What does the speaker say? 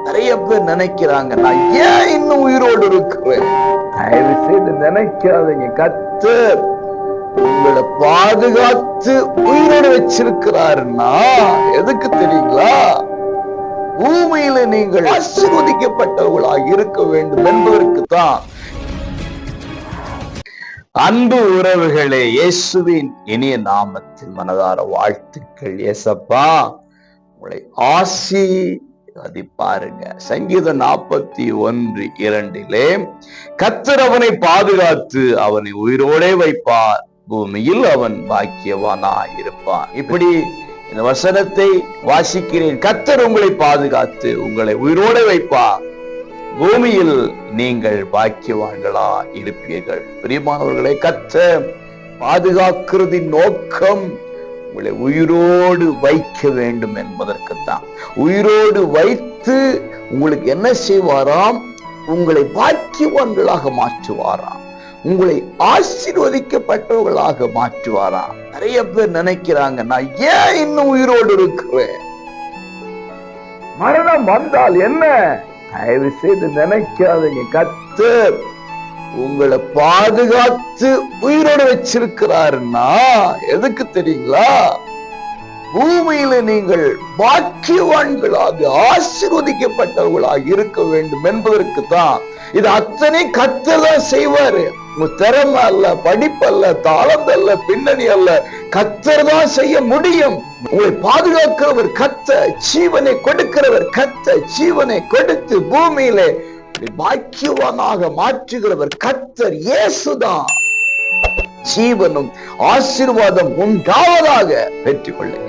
நிறைய பேர் நினைக்கிறாங்க, நான் ஏன் இன்னும் உயிரோடு இருக்கிறேன்? தயவு செய்து நினைக்காதீங்க. கர்த்தர் உங்களை பாதுகாத்து உயிரோடு வச்சிருக்கிறாருன்னா எதுக்கு தெரியுங்களா? பூமியில நீங்கள் ஆசீர்வதிக்கப்பட்டவர்களாக இருக்க வேண்டும் என்பதற்கு தான். அன்பு உறவுகளே, இயேசுவின் இனிய நாமத்தில் மனதார வாழ்த்துக்கள். ஏசப்பா உங்களை ஆசீர்வதிப்பாருங்க. சங்கீதம் 41:2 கர்த்தர் அவனை பாதுகாத்து அவனை உயிரோடே வைப்பார், பூமியில் அவன் பாக்கியவானாய் இருப்பான். இப்படி இந்த வசனத்தை வாசிக்கிறேன். கர்த்தர் உங்களை பாதுகாத்து உங்களை உயிரோடு வைப்பார், பூமியில் நீங்கள் பாக்கியவான்களா இருப்பீர்கள். பிரியமானவர்களை, கர்த்தர் பாதுகாக்கிறதின் நோக்கம் உங்களை உயிரோடு வைக்க வேண்டும் என்பதற்குத்தான். உயிரோடு வைத்து உங்களுக்கு என்ன செய்வாராம்? உங்களை பாக்கியவான்களாக மாற்றுவாராம், உங்களை ஆசீர்வதிக்கப்பட்டவர்களாக மாற்றுவாராம். நிறைய பேர் நினைக்கிறாங்க, நான் ஏன் இன்னும் உயிரோடு இருக்கிறேன்? மரணம் வந்தால் என்ன? தயவு செய்து நினைக்காதீங்க. கர்த்தர் உங்களை பாதுகாத்து உயிரோடு வச்சிருக்கிறாருன்னா எதுக்கு தெரியுங்களா? பூமியில நீங்கள் பாக்கியவான்களாக ஆசீர்வதிக்கப்பட்டவர்களாக இருக்க வேண்டும் என்பதற்கு தான். இது அத்தனை கர்த்தர் தான் செய்வாரு. உங்க திறமை அல்ல, படிப்பு அல்ல, தாளம் அல்ல, பின்னணி அல்ல, கர்த்தர் தான் செய்ய முடியும். உங்களை பாதுகாக்கிறவர் கர்த்தர், ஜீவனை கொடுக்கிறவர் கர்த்தர். ஜீவனை கொடுத்து பூமியிலே பாக்கியவானாக மாற்றுகிறவர் கர்த்தர் இயேசுதான். ஜீவனும் ஆசீர்வாதம் உண்டாவதாக பெற்றுக்கொள்ளுங்க.